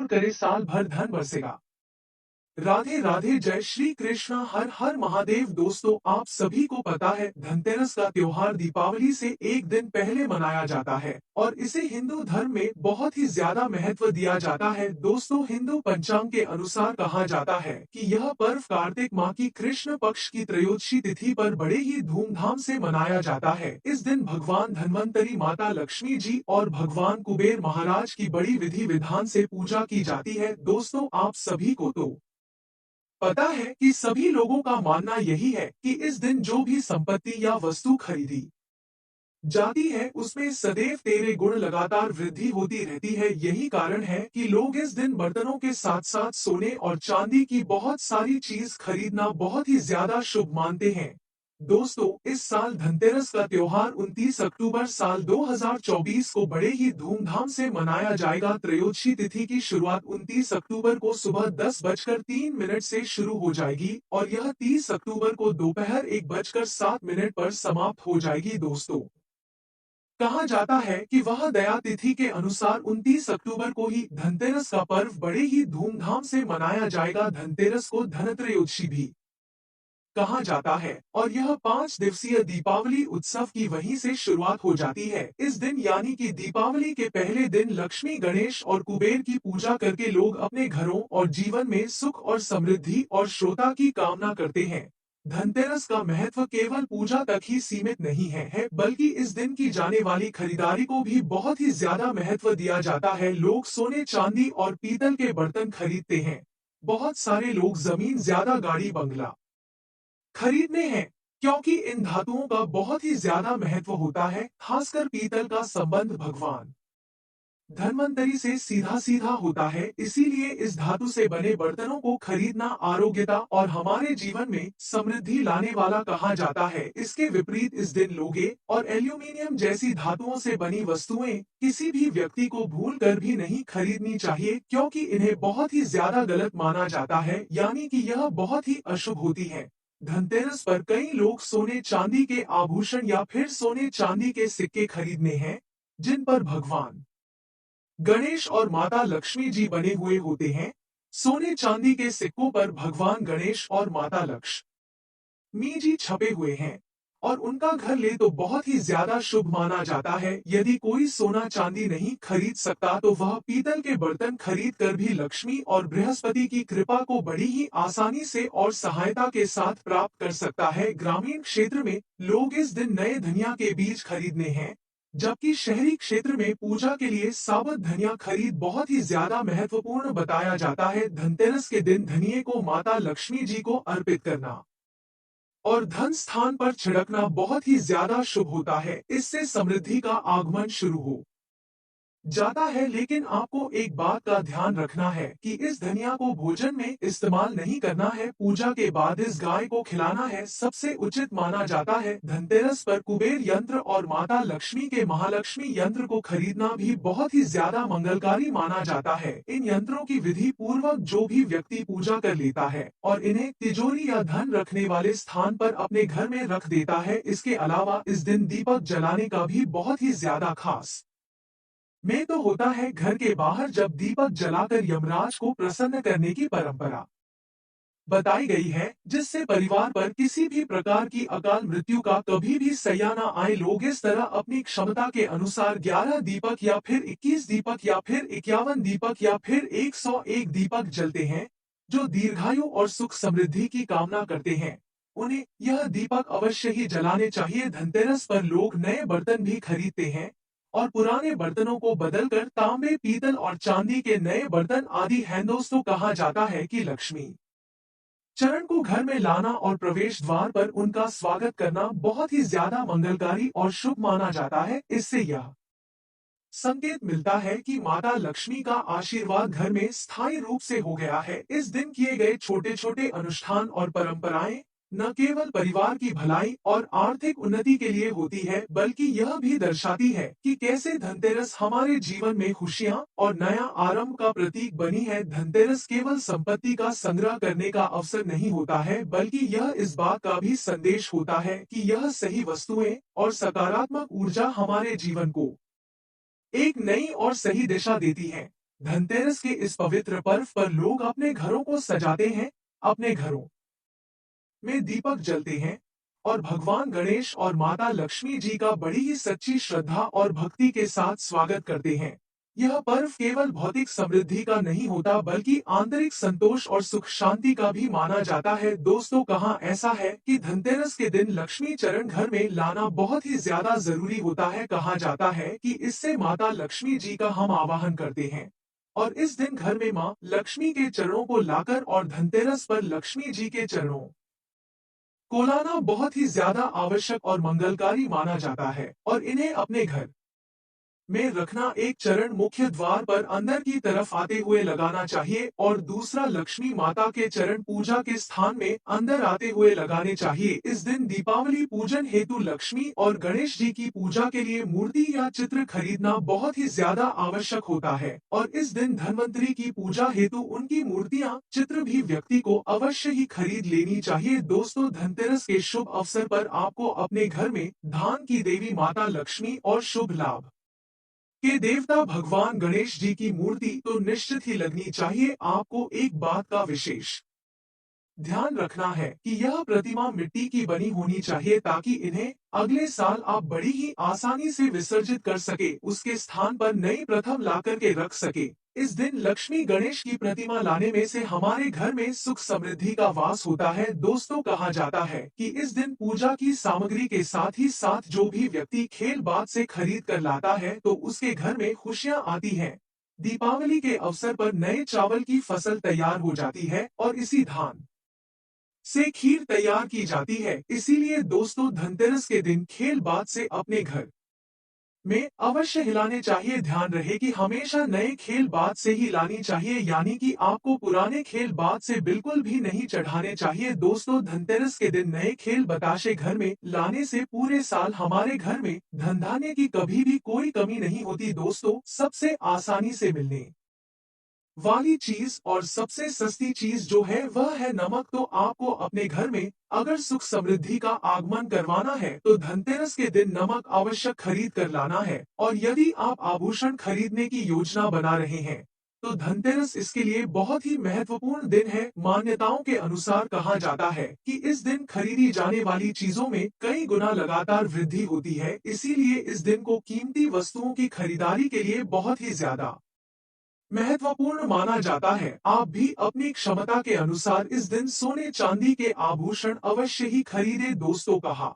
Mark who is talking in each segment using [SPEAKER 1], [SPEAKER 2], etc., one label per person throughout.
[SPEAKER 1] जरूर करे, साल भर धन बरसेगा। राधे राधे, जय श्री कृष्णा, हर हर महादेव। दोस्तों, आप सभी को पता है धनतेरस का त्योहार दीपावली से एक दिन पहले मनाया जाता है और इसे हिंदू धर्म में बहुत ही ज्यादा महत्व दिया जाता है। दोस्तों, हिंदू पंचांग के अनुसार कहा जाता है कि यह पर्व कार्तिक माह की कृष्ण पक्ष की त्रयोदशी तिथि पर बड़े ही धूमधाम से मनाया जाता है। इस दिन भगवान धन्वंतरी, माता लक्ष्मी जी और भगवान कुबेर महाराज की बड़ी विधि विधान से पूजा की जाती है। दोस्तों, आप सभी को तो पता है कि सभी लोगों का मानना यही है कि इस दिन जो भी संपत्ति या वस्तु खरीदी जाती है उसमें सदैव तेरे गुण लगातार वृद्धि होती रहती है। यही कारण है कि लोग इस दिन बर्तनों के साथ साथ सोने और चांदी की बहुत सारी चीज खरीदना बहुत ही ज्यादा शुभ मानते हैं। दोस्तों, इस साल धनतेरस का त्योहार 29 अक्टूबर साल 2024 को बड़े ही धूमधाम से मनाया जाएगा। त्रयोदशी तिथि की शुरुआत 29 अक्टूबर को सुबह 10:03 से शुरू हो जाएगी और यह 30 अक्टूबर को दोपहर 1:07 पर समाप्त हो जाएगी। दोस्तों, कहा जाता है कि वह दया तिथि के अनुसार 29 अक्टूबर को ही धनतेरस का पर्व बड़े ही धूमधाम से मनाया जाएगा। धनतेरस को धनत्रयोदशी भी कहा जाता है और यह 5 दिवसीय दीपावली उत्सव की वहीं से शुरुआत हो जाती है। इस दिन यानी कि दीपावली के पहले दिन लक्ष्मी, गणेश और कुबेर की पूजा करके लोग अपने घरों और जीवन में सुख और समृद्धि और श्रोता की कामना करते हैं। धनतेरस का महत्व केवल पूजा तक ही सीमित नहीं है, बल्कि इस दिन की जाने वाली खरीदारी को भी बहुत ही ज्यादा महत्व दिया जाता है। लोग सोने, चांदी और पीतल के बर्तन खरीदते हैं। बहुत सारे लोग जमीन, ज्यादा गाड़ी, बंगला खरीदने हैं क्योंकि इन धातुओं का बहुत ही ज्यादा महत्व होता है। खासकर पीतल का संबंध भगवान धन्वंतरी से सीधा सीधा होता है, इसीलिए इस धातु से बने बर्तनों को खरीदना आरोग्यता और हमारे जीवन में समृद्धि लाने वाला कहा जाता है। इसके विपरीत इस दिन लोहे और एल्यूमीनियम जैसी धातुओं से बनी वस्तुएं किसी भी व्यक्ति को भूल कर भी नहीं खरीदनी चाहिए, क्योंकि इन्हें बहुत ही ज्यादा गलत माना जाता है, यानी कि यह बहुत ही अशुभ होती है। धनतेरस पर कई लोग सोने चांदी के आभूषण या फिर सोने चांदी के सिक्के खरीदने हैं जिन पर भगवान गणेश और माता लक्ष्मी जी बने हुए होते हैं। सोने चांदी के सिक्कों पर भगवान गणेश और माता लक्ष्मी जी छपे हुए हैं और उनका घर ले तो बहुत ही ज्यादा शुभ माना जाता है। यदि कोई सोना चांदी नहीं खरीद सकता तो वह पीतल के बर्तन खरीद कर भी लक्ष्मी और बृहस्पति की कृपा को बड़ी ही आसानी से और सहायता के साथ प्राप्त कर सकता है। ग्रामीण क्षेत्र में लोग इस दिन नए धनिया के बीज खरीदने हैं, जबकि शहरी क्षेत्र में पूजा के लिए साबुत धनिया खरीद बहुत ही ज्यादा महत्वपूर्ण बताया जाता है। धनतेरस के दिन धनिये को माता लक्ष्मी जी को अर्पित करना और धन स्थान पर छिड़कना बहुत ही ज्यादा शुभ होता है। इससे समृद्धि का आगमन शुरू हो जाता है। लेकिन आपको एक बात का ध्यान रखना है कि इस धनिया को भोजन में इस्तेमाल नहीं करना है। पूजा के बाद इस गाय को खिलाना है, सबसे उचित माना जाता है। धनतेरस पर कुबेर यंत्र और माता लक्ष्मी के महालक्ष्मी यंत्र को खरीदना भी बहुत ही ज्यादा मंगलकारी माना जाता है। इन यंत्रों की विधि पूर्वक जो भी व्यक्ति पूजा कर लेता है और इन्हें तिजोरी या धन रखने वाले स्थान पर अपने घर में रख देता है। इसके अलावा इस दिन दीपक जलाने का भी बहुत ही ज्यादा खास में तो होता है। घर के बाहर जब दीपक जलाकर यमराज को प्रसन्न करने की परंपरा बताई गई है, जिससे परिवार पर किसी भी प्रकार की अकाल मृत्यु का कभी भी सैया न आए। लोग इस तरह अपनी क्षमता के अनुसार 11 दीपक या फिर 21 दीपक या फिर 51 दीपक या फिर 101 दीपक जलते हैं, जो दीर्घायु और सुख समृद्धि की कामना करते हैं। उन्हें यह दीपक अवश्य ही जलाने चाहिए। धनतेरस पर लोग नए बर्तन भी खरीदते हैं और पुराने बर्तनों को बदलकर तांबे, पीतल और चांदी के नए बर्तन आदि हैं। दोस्तों, कहा जाता है कि लक्ष्मी चरण को घर में लाना और प्रवेश द्वार पर उनका स्वागत करना बहुत ही ज्यादा मंगलकारी और शुभ माना जाता है। इससे यह संकेत मिलता है कि माता लक्ष्मी का आशीर्वाद घर में स्थायी रूप से हो गया है। इस दिन किए गए छोटे छोटे अनुष्ठान और परंपराएं न केवल परिवार की भलाई और आर्थिक उन्नति के लिए होती है, बल्कि यह भी दर्शाती है कि कैसे धनतेरस हमारे जीवन में खुशियां और नया आरंभ का प्रतीक बनी है। धनतेरस केवल संपत्ति का संग्रह करने का अवसर नहीं होता है, बल्कि यह इस बात का भी संदेश होता है कि यह सही वस्तुएं और सकारात्मक ऊर्जा हमारे जीवन को एक नई और सही दिशा देती है। धनतेरस के इस पवित्र पर्व पर लोग अपने घरों को सजाते हैं, अपने घरों में दीपक जलते हैं और भगवान गणेश और माता लक्ष्मी जी का बड़ी ही सच्ची श्रद्धा और भक्ति के साथ स्वागत करते हैं। यह पर्व केवल भौतिक समृद्धि का नहीं होता बल्कि आंतरिक संतोष और सुख शांति का भी माना जाता है। दोस्तों, कहाँ ऐसा है कि धनतेरस के दिन लक्ष्मी चरण घर में लाना बहुत ही ज्यादा जरूरी होता है। कहा जाता है कि इससे माता लक्ष्मी जी का हम आवाहन करते हैं और इस दिन घर में माँ लक्ष्मी के चरणों को लाकर और धनतेरस पर लक्ष्मी जी के चरणों को लाना बहुत ही ज्यादा आवश्यक और मंगलकारी माना जाता है और इन्हें अपने घर में रखना एक चरण मुख्य द्वार पर अंदर की तरफ आते हुए लगाना चाहिए और दूसरा लक्ष्मी माता के चरण पूजा के स्थान में अंदर आते हुए लगाने चाहिए। इस दिन दीपावली पूजन हेतु लक्ष्मी और गणेश जी की पूजा के लिए मूर्ति या चित्र खरीदना बहुत ही ज्यादा आवश्यक होता है और इस दिन धनवंतरी की पूजा हेतु उनकी मूर्तियां चित्र भी व्यक्ति को अवश्य ही खरीद लेनी चाहिए। दोस्तों, धनतेरस के शुभ अवसर पर आपको अपने घर में धान की देवी माता लक्ष्मी और शुभ लाभ के देवता भगवान गणेश जी की मूर्ति तो निश्चित ही लगनी चाहिए। आपको एक बात का विशेष ध्यान रखना है कि यह प्रतिमा मिट्टी की बनी होनी चाहिए ताकि इन्हें अगले साल आप बड़ी ही आसानी से विसर्जित कर सके, उसके स्थान पर नई प्रथम ला करके रख सके। इस दिन लक्ष्मी गणेश की प्रतिमा लाने में से हमारे घर में सुख समृद्धि का वास होता है। दोस्तों, कहा जाता है कि इस दिन पूजा की सामग्री के साथ ही साथ जो भी व्यक्ति खेल बात से खरीद कर लाता है तो उसके घर में खुशियां आती हैं। दीपावली के अवसर पर नए चावल की फसल तैयार हो जाती है और इसी धान से खीर तैयार की जाती है। इसीलिए दोस्तों, धनतेरस के दिन खेल बात से अपने घर में अवश्य हिलाने चाहिए। ध्यान रहे कि हमेशा नए खेल बात से ही लानी चाहिए, यानी कि आपको पुराने खेल बात से बिल्कुल भी नहीं चढ़ाने चाहिए। दोस्तों, धनतेरस के दिन नए खेल बताशे घर में लाने से पूरे साल हमारे घर में धन धान्य की कभी भी कोई कमी नहीं होती। दोस्तों, सबसे आसानी से मिलने वाली चीज और सबसे सस्ती चीज जो है वह है नमक। तो आपको अपने घर में अगर सुख समृद्धि का आगमन करवाना है तो धनतेरस के दिन नमक आवश्यक खरीद कर लाना है और यदि आप आभूषण खरीदने की योजना बना रहे हैं तो धनतेरस इसके लिए बहुत ही महत्वपूर्ण दिन है। मान्यताओं के अनुसार कहा जाता है कि इस दिन खरीदी जाने वाली चीजों में कई गुना लगातार वृद्धि होती है, इसीलिए इस दिन को कीमती वस्तुओं की खरीदारी के लिए बहुत ही ज्यादा महत्वपूर्ण माना जाता है। आप भी अपनी क्षमता के अनुसार इस दिन सोने चांदी के आभूषण अवश्य ही खरीदे। दोस्तों, कहा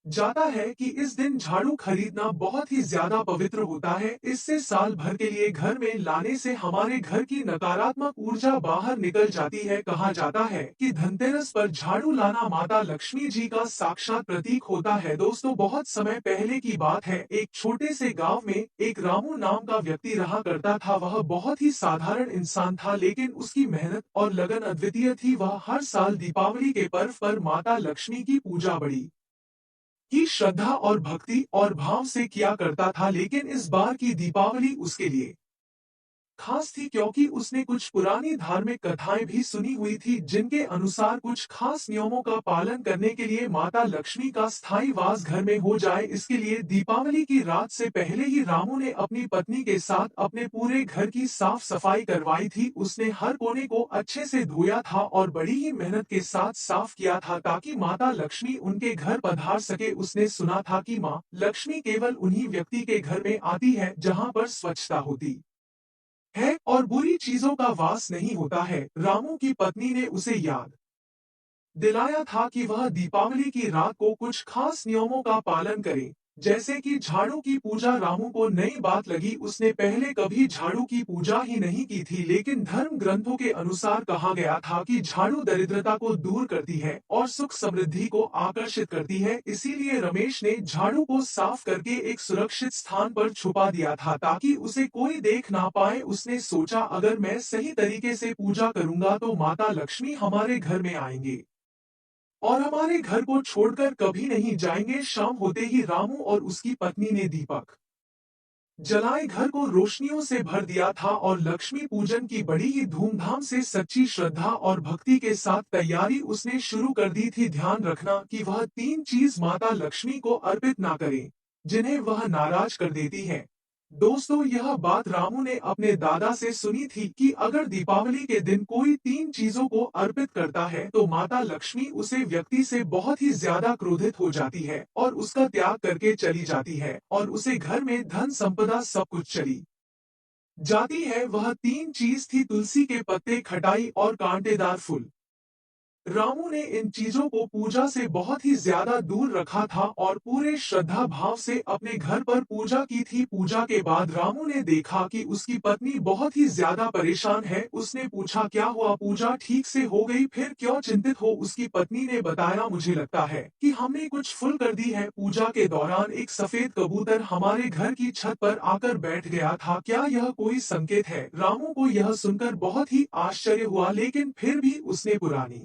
[SPEAKER 1] जाता है कि इस दिन झाड़ू खरीदना बहुत ही ज्यादा पवित्र होता है। इससे साल भर के लिए घर में लाने से हमारे घर की नकारात्मक ऊर्जा बाहर निकल जाती है। कहा जाता है कि धनतेरस पर झाड़ू लाना माता लक्ष्मी जी का साक्षात प्रतीक होता है। दोस्तों, बहुत समय पहले की बात है, एक छोटे से गांव में एक रामू नाम का व्यक्ति रहा करता था। वह बहुत ही साधारण इंसान था, लेकिन उसकी मेहनत और लगन अद्वितीय थी। वह हर साल दीपावली के पर्व पर माता लक्ष्मी की पूजा बड़ी की श्रद्धा और भक्ति और भाव से किया करता था, लेकिन इस बार की दीपावली उसके लिए खास थी क्योंकि उसने कुछ पुरानी धार्मिक कथाएं भी सुनी हुई थी जिनके अनुसार कुछ खास नियमों का पालन करने के लिए माता लक्ष्मी का स्थायी वास घर में हो जाए। इसके लिए दीपावली की रात से पहले ही रामू ने अपनी पत्नी के साथ अपने पूरे घर की साफ सफाई करवाई थी। उसने हर कोने को अच्छे से धोया था और बड़ी ही मेहनत के साथ साफ किया था ताकि माता लक्ष्मी उनके घर पधार सके। उसने सुना था कि माँ लक्ष्मी केवल उन्हीं व्यक्ति के घर में आती है जहाँ पर स्वच्छता होती है और बुरी चीजों का वास नहीं होता है। रामू की पत्नी ने उसे याद दिलाया था कि वह दीपावली की रात को कुछ खास नियमों का पालन करे, जैसे कि झाड़ू की पूजा। रामू को नई बात लगी, उसने पहले कभी झाड़ू की पूजा ही नहीं की थी, लेकिन धर्म ग्रंथों के अनुसार कहा गया था कि झाड़ू दरिद्रता को दूर करती है और सुख समृद्धि को आकर्षित करती है। इसीलिए रमेश ने झाड़ू को साफ करके एक सुरक्षित स्थान पर छुपा दिया था ताकि उसे कोई देख ना पाए। उसने सोचा, अगर मैं सही तरीके से पूजा करूंगा तो माता लक्ष्मी हमारे घर में आएंगे और हमारे घर को छोड़कर कभी नहीं जाएंगे। शाम होते ही रामू और उसकी पत्नी ने दीपक जलाए घर को रोशनियों से भर दिया था और लक्ष्मी पूजन की बड़ी ही धूमधाम से सच्ची श्रद्धा और भक्ति के साथ तैयारी उसने शुरू कर दी थी। ध्यान रखना कि वह तीन चीज माता लक्ष्मी को अर्पित ना करे जिन्हें वह नाराज कर देती है। दोस्तों, यह बात रामू ने अपने दादा से सुनी थी कि अगर दीपावली के दिन कोई 3 चीजों को अर्पित करता है तो माता लक्ष्मी उसे व्यक्ति से बहुत ही ज्यादा क्रोधित हो जाती है और उसका त्याग करके चली जाती है और उसे घर में धन संपदा सब कुछ चली जाती है। वह 3 चीज थी तुलसी के पत्ते, खटाई और कांटेदार फूल। रामू ने इन चीजों को पूजा से बहुत ही ज्यादा दूर रखा था और पूरे श्रद्धा भाव से अपने घर पर पूजा की थी। पूजा के बाद रामू ने देखा कि उसकी पत्नी बहुत ही ज्यादा परेशान है। उसने पूछा, क्या हुआ, पूजा ठीक से हो गई, फिर क्यों चिंतित हो? उसकी पत्नी ने बताया, मुझे लगता है कि हमने कुछ भूल कर दी है। पूजा के दौरान एक सफेद कबूतर हमारे घर की छत पर आकर बैठ गया था, क्या यह कोई संकेत है? रामू को यह सुनकर बहुत ही आश्चर्य हुआ, लेकिन फिर भी उसने पुरानी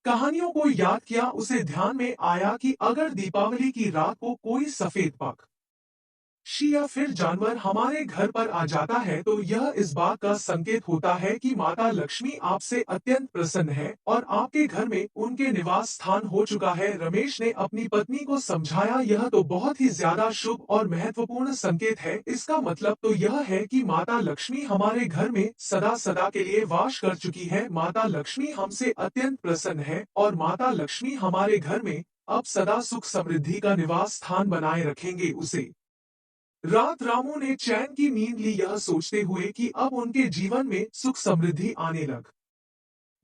[SPEAKER 1] कहानियों को याद किया। उसे ध्यान में आया कि अगर दीपावली की रात को कोई सफेद पक्षी या फिर जानवर हमारे घर पर आ जाता है तो यह इस बात का संकेत होता है कि माता लक्ष्मी आपसे अत्यंत प्रसन्न है और आपके घर में उनके निवास स्थान हो चुका है। रमेश ने अपनी पत्नी को समझाया, यह तो बहुत ही ज्यादा शुभ और महत्वपूर्ण संकेत है। इसका मतलब तो यह है कि माता लक्ष्मी हमारे घर में सदा सदा के लिए वास कर चुकी है। माता लक्ष्मी हमसे अत्यंत प्रसन्न है और माता लक्ष्मी हमारे घर में अब सदा सुख समृद्धि का निवास स्थान बनाए रखेंगे। उसे रात रामू ने चैन की नींद ली, यह सोचते हुए कि अब उनके जीवन में सुख समृद्धि आने लग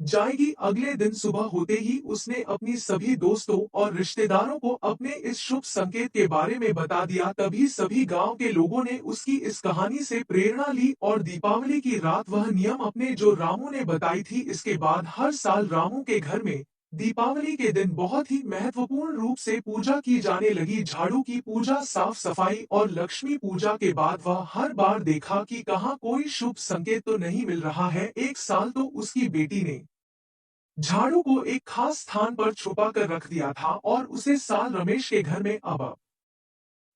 [SPEAKER 1] जाएगी। अगले दिन सुबह होते ही उसने अपनी सभी दोस्तों और रिश्तेदारों को अपने इस शुभ संकेत के बारे में बता दिया। तभी सभी गांव के लोगों ने उसकी इस कहानी से प्रेरणा ली और दीपावली की रात वह नियम अपने जो रामू ने बताई थी। इसके बाद हर साल रामू के घर में दीपावली के दिन बहुत ही महत्वपूर्ण रूप से पूजा की जाने लगी। झाड़ू की पूजा, साफ सफाई और लक्ष्मी पूजा के बाद वह हर बार देखा कि कहाँ कोई शुभ संकेत तो नहीं मिल रहा है। एक साल तो उसकी बेटी ने झाड़ू को एक खास स्थान पर छुपा कर रख दिया था और उसे साल रमेश के घर में अब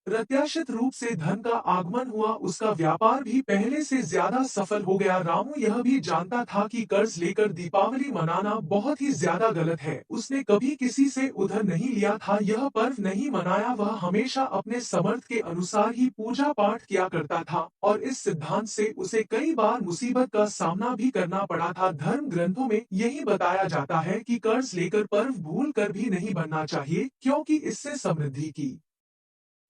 [SPEAKER 1] प्रत्याशित रूप से धन का आगमन हुआ। उसका व्यापार भी पहले से ज्यादा सफल हो गया। रामू यह भी जानता था कि कर्ज लेकर दीपावली मनाना बहुत ही ज्यादा गलत है। उसने कभी किसी से उधार नहीं लिया था, यह पर्व नहीं मनाया। वह हमेशा अपने समर्थ के अनुसार ही पूजा पाठ किया करता था और इस सिद्धांत से उसे कई बार मुसीबत का सामना भी करना पड़ा था। धर्म ग्रंथों में यही बताया जाता है कि कर्ज लेकर पर्व भूल कर भी नहीं बनना चाहिए, क्योंकि इससे समृद्धि की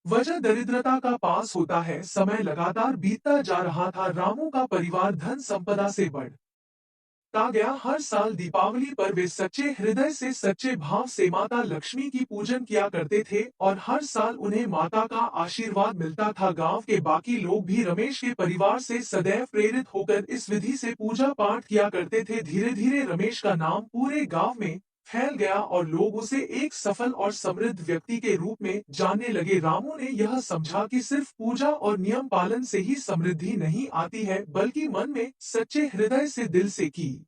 [SPEAKER 1] वजह दरिद्रता का पास होता है। समय लगातार बीतता जा रहा था। रामू का परिवार धन संपदा से बढ़ता गया। हर साल दीपावली पर वे सच्चे हृदय से, सच्चे भाव से माता लक्ष्मी की पूजन किया करते थे और हर साल उन्हें माता का आशीर्वाद मिलता था। गांव के बाकी लोग भी रमेश के परिवार से सदैव प्रेरित होकर इस विधि से पूजा पाठ किया करते थे। धीरे धीरे रमेश का नाम पूरे गांव में फैल गया और लोग उसे एक सफल और समृद्ध व्यक्ति के रूप में जानने लगे। रामू ने यह समझा कि सिर्फ पूजा और नियम पालन से ही समृद्धि नहीं आती है, बल्कि मन में सच्चे हृदय से, दिल से की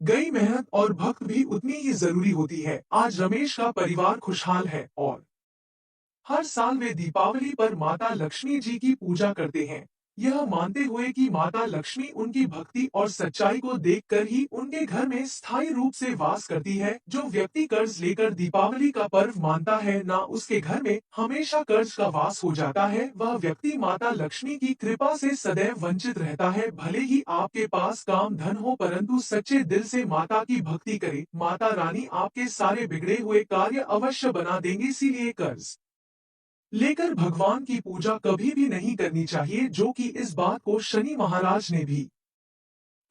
[SPEAKER 1] गई मेहनत और भक्त भी उतनी ही जरूरी होती है। आज रमेश का परिवार खुशहाल है और हर साल वे दीपावली पर माता लक्ष्मी जी की पूजा करते हैं, यह मानते हुए कि माता लक्ष्मी उनकी भक्ति और सच्चाई को देखकर ही उनके घर में स्थायी रूप से वास करती है। जो व्यक्ति कर्ज लेकर दीपावली का पर्व मानता है, ना उसके घर में हमेशा कर्ज का वास हो जाता है। वह व्यक्ति माता लक्ष्मी की कृपा से सदैव वंचित रहता है। भले ही आपके पास काम धन हो, परंतु सच्चे दिल से माता की भक्ति करें, माता रानी आपके सारे बिगड़े हुए कार्य अवश्य बना देंगी। इसीलिए कर्ज लेकर भगवान की पूजा कभी भी नहीं करनी चाहिए, जो कि इस बात को शनि महाराज ने भी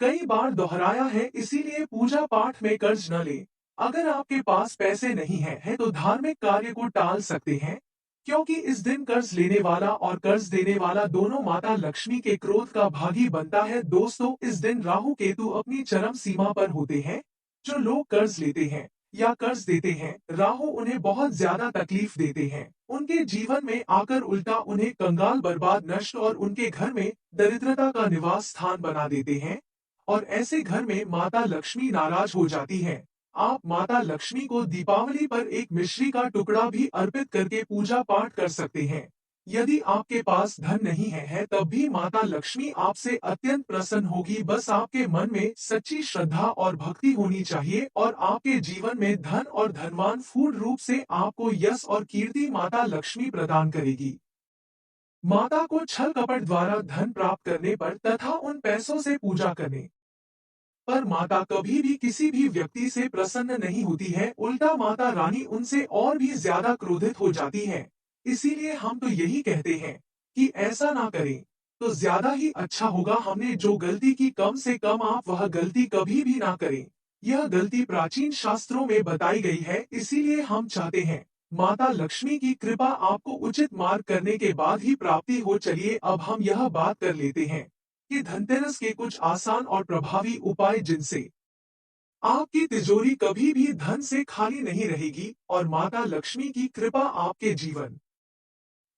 [SPEAKER 1] कई बार दोहराया है। इसीलिए पूजा पाठ में कर्ज न लें। अगर आपके पास पैसे नहीं है तो धार्मिक कार्य को टाल सकते हैं, क्योंकि इस दिन कर्ज लेने वाला और कर्ज देने वाला दोनों माता लक्ष्मी के क्रोध का भागी बनता है। दोस्तों, इस दिन राहु केतु अपनी चरम सीमा पर होते हैं। जो लोग कर्ज लेते हैं या कर्ज देते हैं, राहु उन्हें बहुत ज्यादा तकलीफ देते हैं। उनके जीवन में आकर उल्टा उन्हें कंगाल, बर्बाद, नष्ट और उनके घर में दरिद्रता का निवास स्थान बना देते हैं और ऐसे घर में माता लक्ष्मी नाराज हो जाती है। आप माता लक्ष्मी को दीपावली पर एक मिश्री का टुकड़ा भी अर्पित करके पूजा पाठ कर सकते हैं। यदि आपके पास धन नहीं है तब भी माता लक्ष्मी आपसे अत्यंत प्रसन्न होगी। बस आपके मन में सच्ची श्रद्धा और भक्ति होनी चाहिए और आपके जीवन में धन और धनवान पूर्ण रूप से आपको यश और कीर्ति माता लक्ष्मी प्रदान करेगी। माता को छल कपट द्वारा धन प्राप्त करने पर तथा उन पैसों से पूजा करने पर माता कभी भी किसी भी व्यक्ति से प्रसन्न नहीं होती है, उल्टा माता रानी उनसे और भी ज्यादा क्रोधित हो जाती है। इसीलिए हम तो यही कहते हैं कि ऐसा ना करें तो ज्यादा ही अच्छा होगा। हमने जो गलती की कम से कम आप वह गलती कभी भी ना करें। यह गलती प्राचीन शास्त्रों में बताई गई है, इसीलिए हम चाहते हैं माता लक्ष्मी की कृपा आपको उचित मार्ग करने के बाद ही प्राप्ति हो। चलिए अब हम यह बात कर लेते हैं कि धनतेरस के कुछ आसान और प्रभावी उपाय जिनसे आपकी तिजोरी कभी भी धन से खाली नहीं रहेगी और माता लक्ष्मी की कृपा आपके जीवन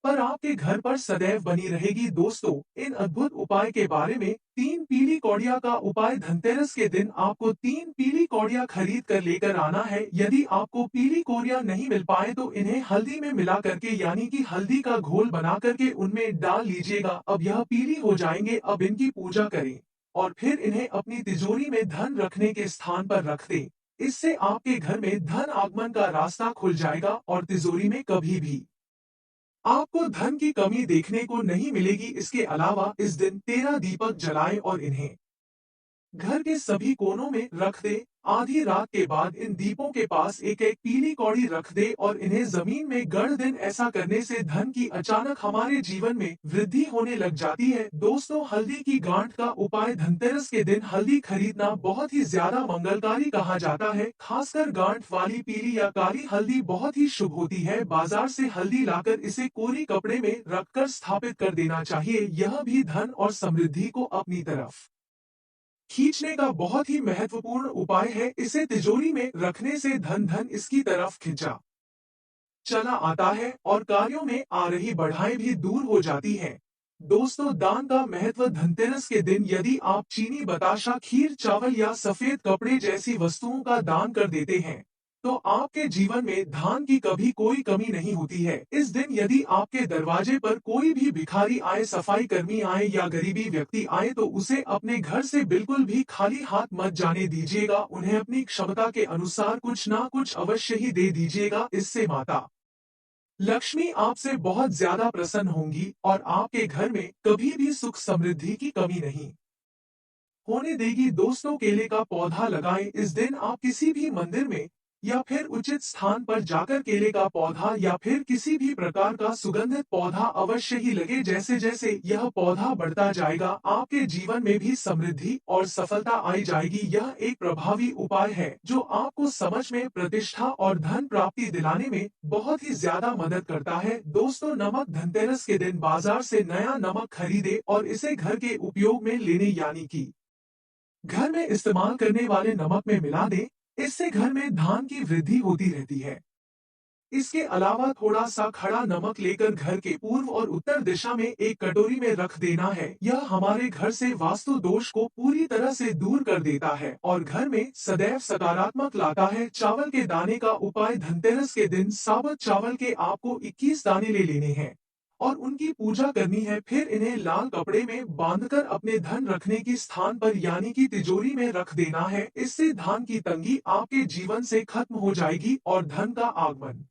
[SPEAKER 1] पर आपके घर पर सदैव बनी रहेगी। दोस्तों, इन अद्भुत उपाय के बारे में 3 पीली कौड़िया का उपाय। धनतेरस के दिन आपको 3 पीली कौड़िया खरीद कर लेकर आना है। यदि आपको पीली कौड़िया नहीं मिल पाए तो इन्हें हल्दी में मिला करके यानी कि हल्दी का घोल बना करके उनमें डाल लीजिएगा। अब यह पीली हो जाएंगे। अब इनकी पूजा करें और फिर इन्हें अपनी तिजोरी में धन रखने के स्थान पर रख दें। इससे आपके घर में धन आगमन का रास्ता खुल जाएगा और तिजोरी में कभी भी आपको धन की कमी देखने को नहीं मिलेगी। इसके अलावा इस दिन 13 दीपक जलाएं और इन्हें घर के सभी कोनों में रख दे। आधी रात के बाद इन दीपों के पास एक एक पीली कौड़ी रख दे और इन्हें जमीन में गड़ दें। ऐसा करने से धन की अचानक हमारे जीवन में वृद्धि होने लग जाती है। दोस्तों, हल्दी की गांठ का उपाय। धनतेरस के दिन हल्दी खरीदना बहुत ही ज्यादा मंगलकारी कहा जाता है। खासकर गांठ वाली पीली या काली हल्दी बहुत ही शुभ होती है। बाजार से हल्दी लाकर इसे कोरी कपड़े में रखकर स्थापित कर देना चाहिए। यह भी धन और समृद्धि को अपनी तरफ खींचने का बहुत ही महत्वपूर्ण उपाय है। इसे तिजोरी में रखने से धन धन इसकी तरफ खिंचा चला आता है और कार्यों में आ रही बाधाएं भी दूर हो जाती हैं। दोस्तों, दान का महत्व। धनतेरस के दिन यदि आप चीनी, बताशा, खीर, चावल या सफेद कपड़े जैसी वस्तुओं का दान कर देते हैं तो आपके जीवन में धान की कभी कोई कमी नहीं होती है। इस दिन यदि आपके दरवाजे पर कोई भी भिखारी आए, सफाई कर्मी आए या गरीबी व्यक्ति आए तो उसे अपने घर से बिल्कुल भी खाली हाथ मत जाने दीजिएगा। उन्हें अपनी क्षमता के अनुसार कुछ ना कुछ अवश्य ही दे दीजिएगा। इससे माता लक्ष्मी आपसे बहुत ज्यादा प्रसन्न होंगी और आपके घर में कभी भी सुख समृद्धि की कमी नहीं होने देगी। दोस्तों, केले का पौधा लगाएं। इस दिन आप किसी भी मंदिर में या फिर उचित स्थान पर जाकर केले का पौधा या फिर किसी भी प्रकार का सुगंधित पौधा अवश्य ही लगे। जैसे जैसे यह पौधा बढ़ता जाएगा आपके जीवन में भी समृद्धि और सफलता आई जाएगी। यह एक प्रभावी उपाय है जो आपको समझ में, प्रतिष्ठा और धन प्राप्ति दिलाने में बहुत ही ज्यादा मदद करता है। दोस्तों, नमक। धनतेरस के दिन बाजार से नया नमक खरीदे और इसे घर के उपयोग में लेने यानी कि घर में इस्तेमाल करने वाले नमक में मिला दें। इससे घर में धान की वृद्धि होती रहती है। इसके अलावा थोड़ा सा खड़ा नमक लेकर घर के पूर्व और उत्तर दिशा में एक कटोरी में रख देना है। यह हमारे घर से वास्तु दोष को पूरी तरह से दूर कर देता है और घर में सदैव सकारात्मक लाता है। चावल के दाने का उपाय। धनतेरस के दिन साबुत चावल के आपको 21 दाने ले लेने हैं और उनकी पूजा करनी है। फिर इन्हें लाल कपड़े में बांधकर अपने धन रखने की स्थान पर यानी कि तिजोरी में रख देना है। इससे धान की तंगी आपके जीवन से खत्म हो जाएगी और धन का आगमन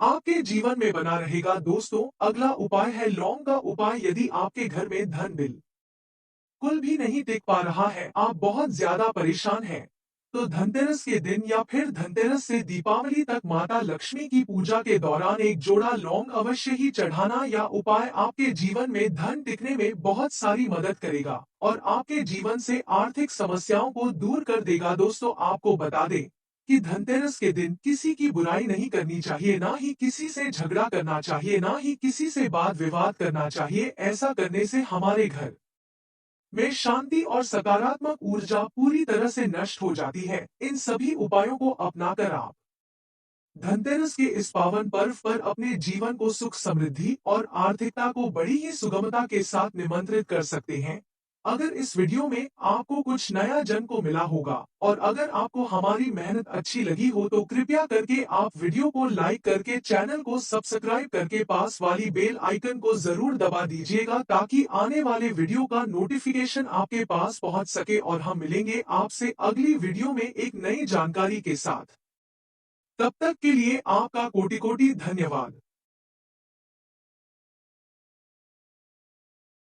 [SPEAKER 1] आपके जीवन में बना रहेगा। दोस्तों, अगला उपाय है लौंग का उपाय। यदि आपके घर में धन बिल्कुल भी नहीं टिक पा रहा है, आप बहुत ज्यादा परेशान हैं, तो धनतेरस के दिन या फिर धनतेरस से दीपावली तक माता लक्ष्मी की पूजा के दौरान एक जोड़ा लौंग अवश्य ही चढ़ाना। यह उपाय आपके जीवन में धन टिकने में बहुत सारी मदद करेगा और आपके जीवन से आर्थिक समस्याओं को दूर कर देगा। दोस्तों, आपको बता दें कि धनतेरस के दिन किसी की बुराई नहीं करनी चाहिए, ना ही किसी से झगड़ा करना चाहिए, ना ही किसी से वाद विवाद करना चाहिए। ऐसा करने से हमारे घर में शांति और सकारात्मक ऊर्जा पूरी तरह से नष्ट हो जाती है। इन सभी उपायों को अपनाकर आप धनतेरस के इस पावन पर्व पर अपने जीवन को सुख, समृद्धि और आर्थिकता को बड़ी ही सुगमता के साथ निमंत्रित कर सकते हैं। अगर इस वीडियो में आपको कुछ नया जन को मिला होगा और अगर आपको हमारी मेहनत अच्छी लगी हो तो कृपया करके आप वीडियो को लाइक करके चैनल को सब्सक्राइब करके पास वाली बेल आइकन को जरूर दबा दीजिएगा ताकि आने वाले वीडियो का नोटिफिकेशन आपके पास पहुंच सके। और हम मिलेंगे आपसे अगली वीडियो में एक नई जानकारी के साथ। तब तक के लिए आपका कोटि कोटि धन्यवाद।